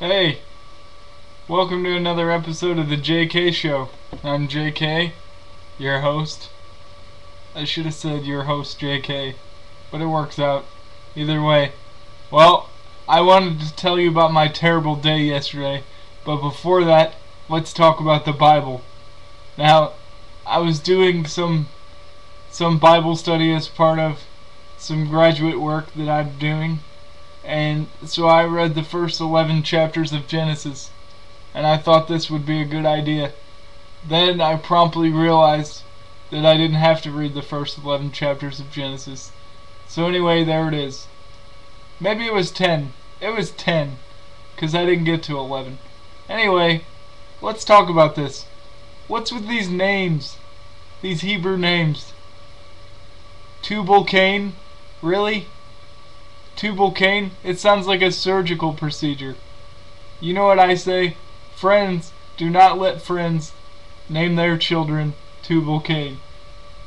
Hey, welcome to another episode of the JK Show. I'm JK, your host. I should have said your host JK, but it works out. Either way. Well, I wanted to tell you about my terrible day yesterday, but before that, let's talk about the Bible. Now, I was doing some Bible study as part of some graduate work that I'm doing. And so I read the first 11 chapters of Genesis, and I thought this would be a good idea. Then I promptly realized that I didn't have to read the first 11 chapters of Genesis. So anyway, there it is. Maybe it was 10. It was 10, because I didn't get to 11. Anyway, let's talk about this. What's with these names? These Hebrew names. Tubal-Cain? Really? Tubal-Cain? It sounds like a surgical procedure. You know what I say? Friends, do not let friends name their children Tubal-Cain.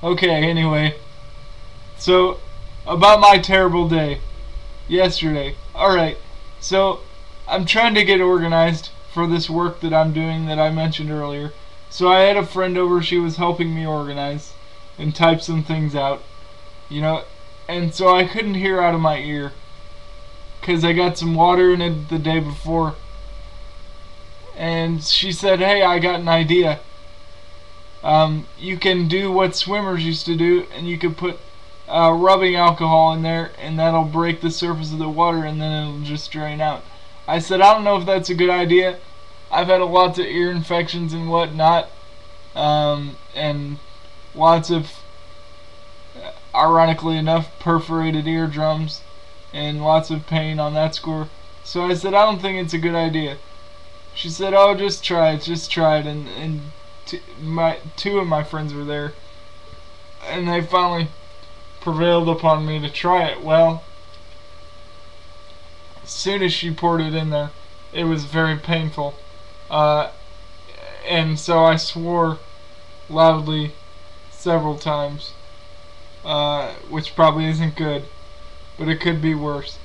Okay, anyway. So, about my terrible day. Yesterday. Alright, so I'm trying to get organized for this work that I'm doing that I mentioned earlier. So I had a friend over, she was helping me organize and type some things out. And so I couldn't hear out of my ear, because I got some water in it the day before. And she said, hey, I got an idea. You can do what swimmers used to do, and you can put rubbing alcohol in there, and that'll break the surface of the water, and then it'll just drain out. I said, I don't know if that's a good idea. I've had lots of ear infections and whatnot, and lots of, ironically enough, perforated eardrums, and lots of pain on that score. So I said, I don't think it's a good idea. She said, oh, just try it, and two of my friends were there, and they finally prevailed upon me to try it. Well, as soon as she poured it in there, it was very painful, and so I swore loudly several times, which probably isn't good, but it could be worse.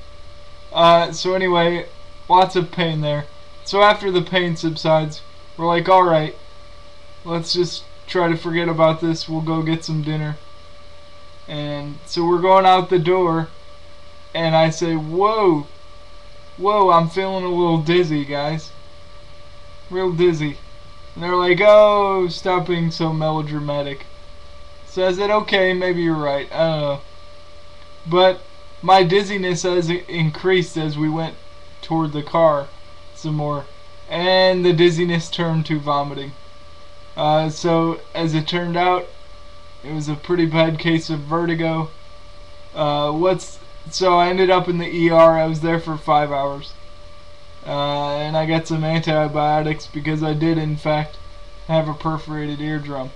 So anyway, lots of pain there. So after the pain subsides, we're like, alright, let's just try to forget about this, we'll go get some dinner. And so we're going out the door, and I say, whoa, I'm feeling a little dizzy, guys. Real dizzy. And they're like, oh, stop being so melodramatic. So I said, okay, maybe you're right, I don't know. But my dizziness has increased as we went toward the car some more, and the dizziness turned to vomiting. So as it turned out, it was a pretty bad case of vertigo. So I ended up in the ER. I was there for 5 hours, and I got some antibiotics because I did in fact have a perforated eardrum.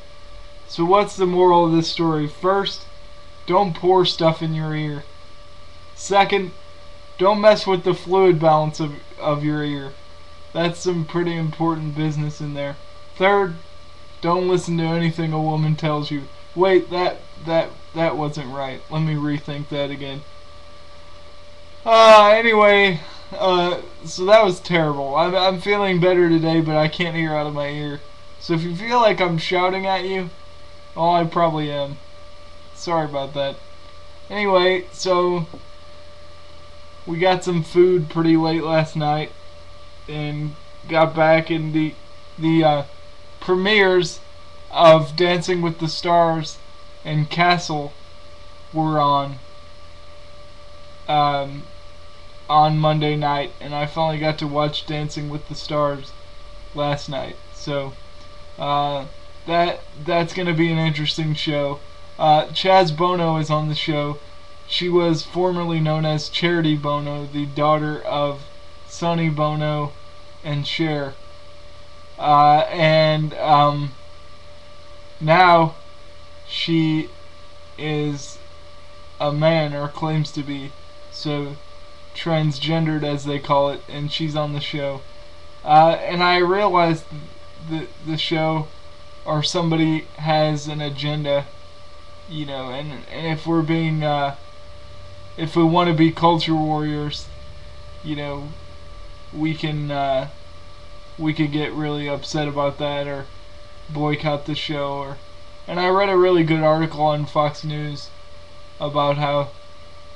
So what's the moral of this story? First, don't pour stuff in your ear. Second, don't mess with the fluid balance of your ear. That's some pretty important business in there. Third, don't listen to anything a woman tells you. Wait, that wasn't right. Let me rethink that again. Anyway, so that was terrible. I'm feeling better today, but I can't hear out of my ear. So if you feel like I'm shouting at you, well, I probably am. Sorry about that. Anyway, so we got some food pretty late last night, and got back, and the premieres of Dancing with the Stars and Castle were on Monday night, and I finally got to watch Dancing with the Stars last night. So that's gonna be an interesting show. Chaz Bono is on the show. She was formerly known as Charity Bono, the daughter of Sonny Bono and Cher. Now she is a man, or claims to be, so transgendered as they call it, and she's on the show. And I realized the show, or somebody has an agenda, and if we're being if we want to be culture warriors, we can we could get really upset about that or boycott the show. Or, and I read a really good article on Fox News about how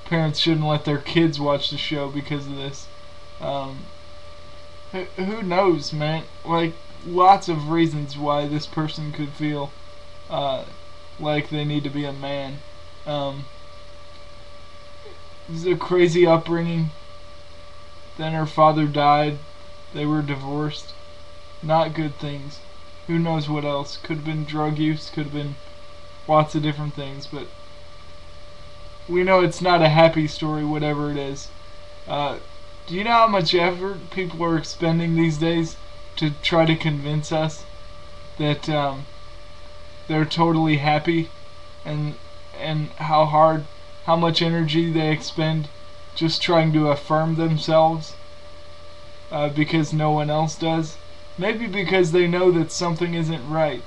parents shouldn't let their kids watch the show because of this. Who knows, man? Like, lots of reasons why this person could feel like they need to be a man. This is a crazy upbringing. Then her father died. They were divorced. Not good things. Who knows what else? Could have been drug use. Could have been lots of different things. But we know it's not a happy story, whatever it is. Do you know how much effort people are expending these days to try to convince us that they're totally happy, and how much energy they expend just trying to affirm themselves because no one else does? Maybe because they know that something isn't right.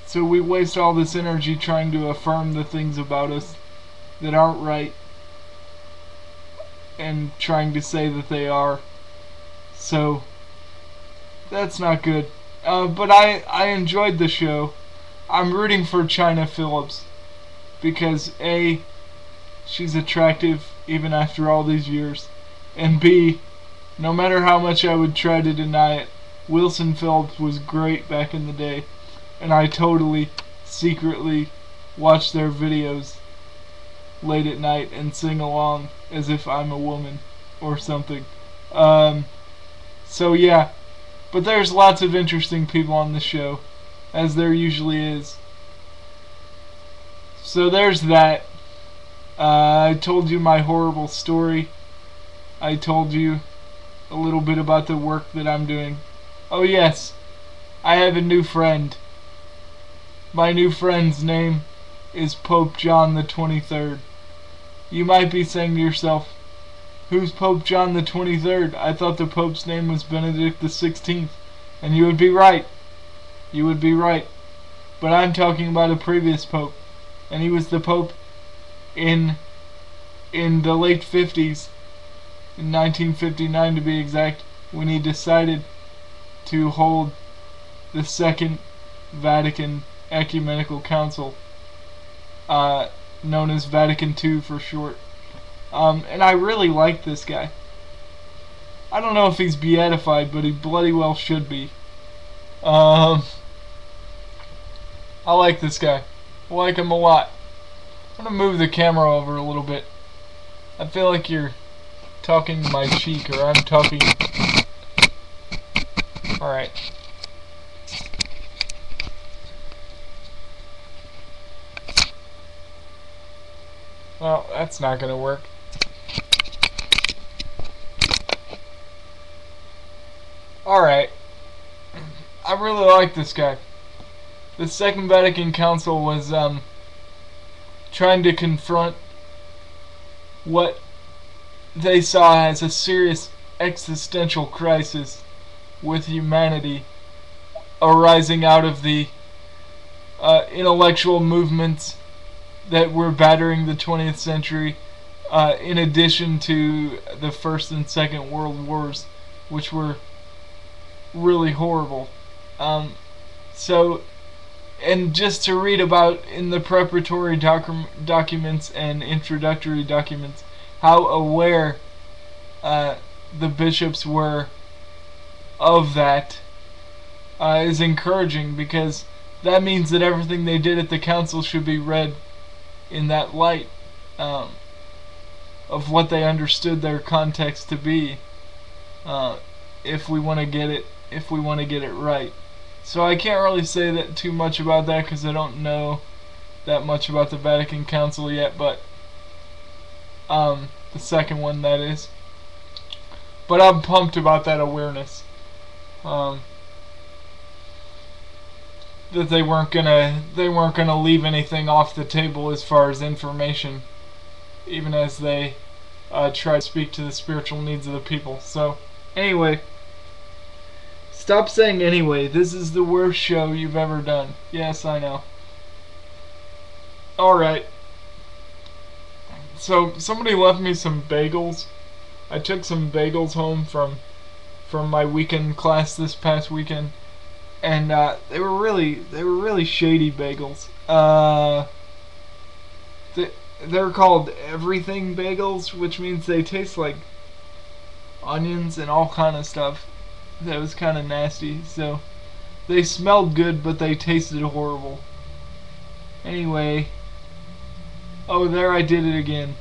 So we waste all this energy trying to affirm the things about us that aren't right and trying to say that they are. So that's not good. But I enjoyed the show. I'm rooting for Chynna Phillips because A, she's attractive even after all these years, and B, no matter how much I would try to deny it, Wilson Phillips was great back in the day, and I totally secretly watch their videos late at night and sing along as if I'm a woman or something. So yeah, but there's lots of interesting people on the show, as there usually is. So there's that. I told you my horrible story. I told you a little bit about the work that I'm doing. Oh yes, I have a new friend. My new friend's name is Pope John the 23rd. You might be saying to yourself, who's Pope John the 23rd? I thought the Pope's name was Benedict the 16th. And you would be right. You would be right. But I'm talking about a previous Pope. And he was the Pope in the late 50s, in 1959 to be exact, when he decided to hold the Second Vatican Ecumenical Council, known as Vatican II for short. And I really like this guy. I don't know if he's beatified, but he bloody well should be. I like this guy. I like him a lot. I'm gonna move the camera over a little bit. I feel like you're talking to my cheek, or I'm talking... Alright. Well, that's not gonna work. Alright. I really like this guy. The Second Vatican Council was trying to confront what they saw as a serious existential crisis with humanity arising out of the intellectual movements that were battering the 20th century, in addition to the First and Second World Wars, which were really horrible. And just to read about in the preparatory documents and introductory documents how aware the bishops were of that is encouraging, because that means that everything they did at the council should be read in that light of what they understood their context to be, if we want to get it right. So I can't really say that too much about that because I don't know that much about the Vatican Council yet, but the second one, that is. But I'm pumped about that awareness. That they weren't gonna leave anything off the table as far as information, even as they try to speak to the spiritual needs of the people. So anyway, stop saying anyway. This is the worst show you've ever done. Yes, I know. Alright. So somebody left me some bagels I took some bagels home from my weekend class this past weekend, and they were really shady bagels. They're called everything bagels, which means they taste like onions and all kind of stuff. That was kind of nasty. So they smelled good, but they tasted horrible. Anyway, oh, there I did it again.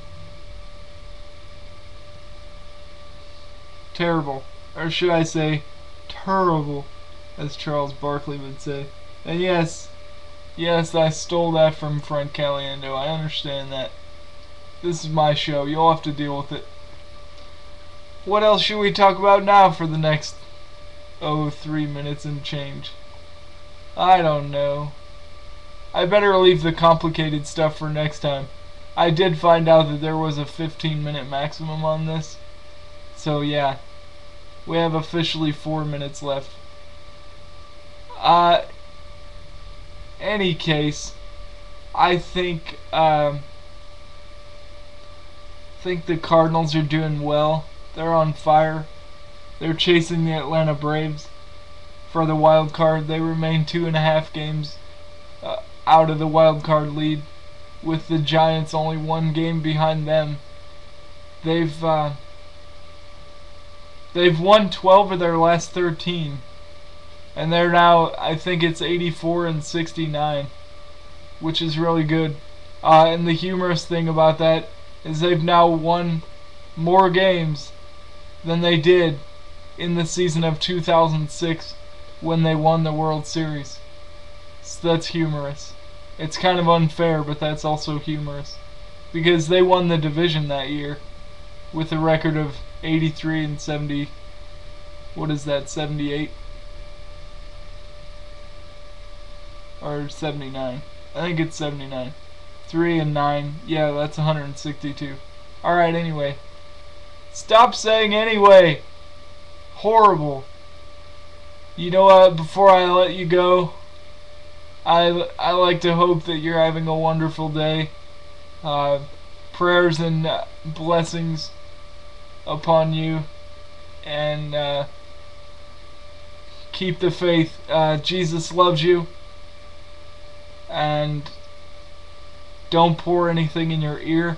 Terrible. Or should I say, terrible, as Charles Barkley would say. And yes, I stole that from Frank Caliendo. I understand that. This is my show. You'll have to deal with it. What else should we talk about now for the next, 3 minutes and change? I don't know. I better leave the complicated stuff for next time. I did find out that there was a 15-minute maximum on this. So yeah, we have officially 4 minutes left. Any case, I think the Cardinals are doing well. They're on fire. They're chasing the Atlanta Braves for the wild card. They remain 2.5 games out of the wild card lead, with the Giants only 1 game behind them. They've won 12 of their last 13, and they're now, I think it's 84-69, which is really good. And the humorous thing about that is they've now won more games than they did in the season of 2006 when they won the World Series. So that's humorous. It's kind of unfair, but that's also humorous, because they won the division that year with a record of 83-70. What is that, 78? Or 79? I think it's 79. 3-9. Yeah, that's 162. Alright, anyway. Stop saying anyway! Horrible. You know what, before I let you go, I like to hope that you're having a wonderful day. Prayers and blessings upon you, and keep the faith. Jesus loves you, and don't pour anything in your ear,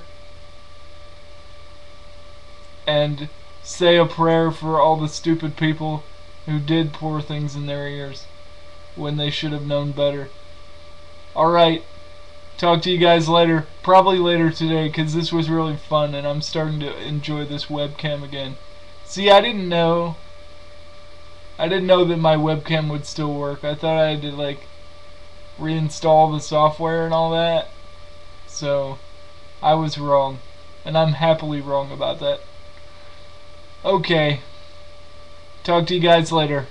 and say a prayer for all the stupid people who did pour things in their ears when they should have known better. Alright, talk to you guys later, probably later today, because this was really fun and I'm starting to enjoy this webcam again. See, I didn't know that my webcam would still work. I thought I had to like reinstall the software and all that. So I was wrong, and I'm happily wrong about that. Okay, talk to you guys later.